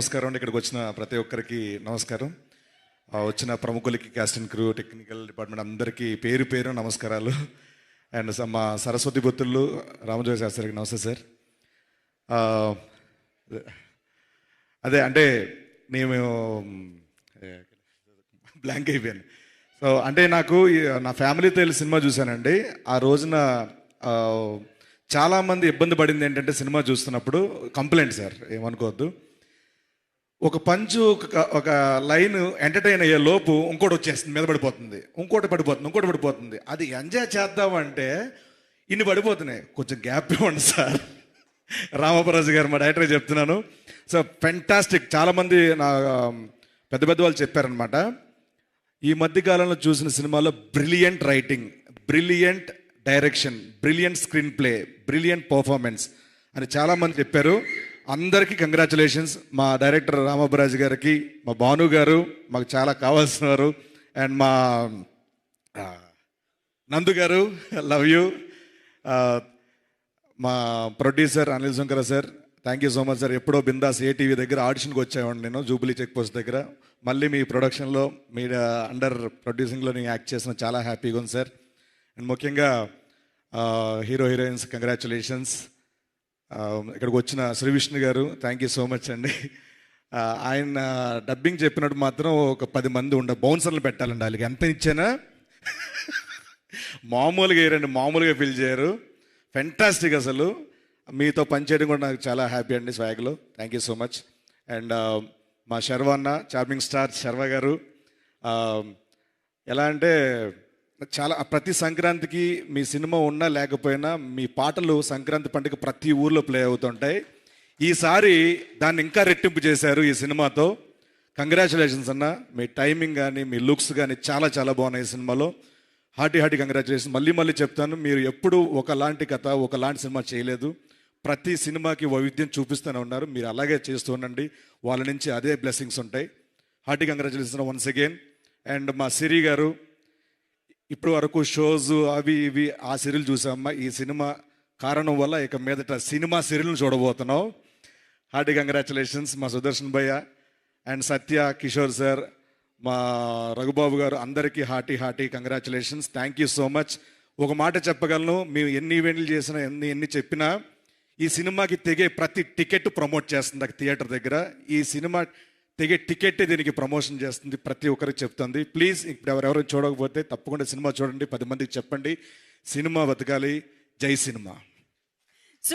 నమస్కారం అండి. ఇక్కడికి వచ్చిన ప్రతి ఒక్కరికి నమస్కారం. వచ్చిన ప్రముఖులకి, cast and crew, technical department అందరికీ పేరు పేరు నమస్కారాలు. అండ్ మా సరస్వతి బొత్తుళ్ళు రామజోగి శాస్త్రికి నమస్తే సార్. అదే అంటే నేను బ్లాంక్ అయిపోయాను. సో అంటే నాకు నా ఫ్యామిలీతో వెళ్ళి సినిమా చూశానండి. ఆ రోజున చాలామంది ఇబ్బంది పడింది ఏంటంటే సినిమా చూస్తున్నప్పుడు కంప్లైంట్ సార్, ఏమనుకోవద్దు. ఒక పంచు ఒక లైన్ ఎంటర్టైన్ అయ్యే లోపు ఇంకోటి వచ్చేస్తుంది, మీద పడిపోతుంది, ఇంకోటి పడిపోతుంది. అది ఎంజాయ్ చేద్దామంటే ఇన్ని పడిపోతున్నాయి. కొంచెం గ్యాప్ ఇవ్వండి సార్. రామపరాజు గారు, మా డైరెక్టర్ చెప్తున్నాను. So fantastic. చాలామంది నా పెద్ద వాళ్ళు చెప్పారనమాట, ఈ మధ్యకాలంలో చూసిన సినిమాలో brilliant writing, brilliant direction, brilliant screen play, brilliant performance అని చాలామంది చెప్పారు. అందరికీ కంగ్రాచులేషన్స్. మా డైరెక్టర్ రామపరాజు గారికి, మా భాను గారు మాకు చాలా కావాల్సిన వారు, అండ్ మా నందు గారు, లవ్ యూ. మా producer Anil Shankara sir, thank you so much sir. ఎప్పుడో బిందాస్ ఏటీవీ దగ్గర ఆడిషన్కి వచ్చామండి నేను, జూబిలీ చెక్ పోస్ట్ దగ్గర. మళ్ళీ మీ ప్రొడక్షన్లో, మీ అండర్ ప్రొడ్యూసింగ్లో నేను యాక్ట్ చేసిన చాలా హ్యాపీగా ఉంది సార్. అండ్ ముఖ్యంగా హీరో హీరోయిన్స్ కంగ్రాచులేషన్స్. ఇక్కడికి వచ్చిన శ్రీ విష్ణు గారు, థ్యాంక్ యూ సో మచ్ అండి. ఆయన డబ్బింగ్ చెప్పినట్టు మాత్రం ఒక 10 మంది బౌన్సర్లు పెట్టాలండి. వాళ్ళకి ఎంత ఇచ్చానా మామూలుగా వేయరండి, మామూలుగా ఫీల్ చేయరు. ఫెంటాస్టిక్. అసలు మీతో పనిచేయడం కూడా నాకు చాలా హ్యాపీ అండి. స్వాగ్లో thank you so much. And మా శర్వ అన్న, చార్మింగ్ స్టార్ శర్వ గారు, ఎలా అంటే చాలా ప్రతి సంక్రాంతికి మీ సినిమా ఉన్నా లేకపోయినా మీ పాటలు సంక్రాంతి పండుగ ప్రతి ఊర్లో ప్లే అవుతుంటాయి. ఈసారి దాన్ని ఇంకా రెట్టింపు చేశారు ఈ సినిమాతో. కంగ్రాచులేషన్స్ అన్న. మీ టైమింగ్ కానీ, మీ లుక్స్ కానీ చాలా చాలా బాగున్నాయి ఈ సినిమాలో. Hearty congratulations. మళ్ళీ చెప్తాను, మీరు ఎప్పుడు ఒకలాంటి కథ, ఒకలాంటి సినిమా చేయలేదు. ప్రతి సినిమాకి వైవిధ్యం చూపిస్తూనే ఉన్నారు. మీరు అలాగే చేస్తూ ఉండండి, వాళ్ళ నుంచి అదే బ్లెస్సింగ్స్ ఉంటాయి. Hearty congratulations once again. And మా సిరి గారు, ఇప్పుడు వరకు షోస్ అవి ఇవి ఆ సీరియల్ చూసామమ్మా. ఈ సినిమా కారణం వల్ల ఇక మీదట సినిమా సీరియల్ని చూడబోతున్నాం. Hearty congratulations. మా సుదర్శన్ భయ్య అండ్ సత్య, కిషోర్ సార్, మా రఘుబాబు గారు, అందరికీ hearty congratulations. Thank you so much. ఒక మాట చెప్పగలను, మేము ఎన్ని ఈవెంట్లు చేసినా, ఎన్ని చెప్పినా ఈ సినిమాకి తెగే ప్రతి టికెట్ ప్రమోట్ చేస్తుంది థియేటర్ దగ్గర. ఈ సినిమా తెగే టికెట్ దీనికి ప్రమోషన్ చేస్తుంది, ప్రతి ఒక్కరికి చెప్తుంది. ప్లీజ్ ఇప్పుడు ఎవరెవరు చూడకపోతే తప్పకుండా సినిమా చూడండి, 10 మందికి చెప్పండి. సినిమా బతకాలి. జై సినిమా.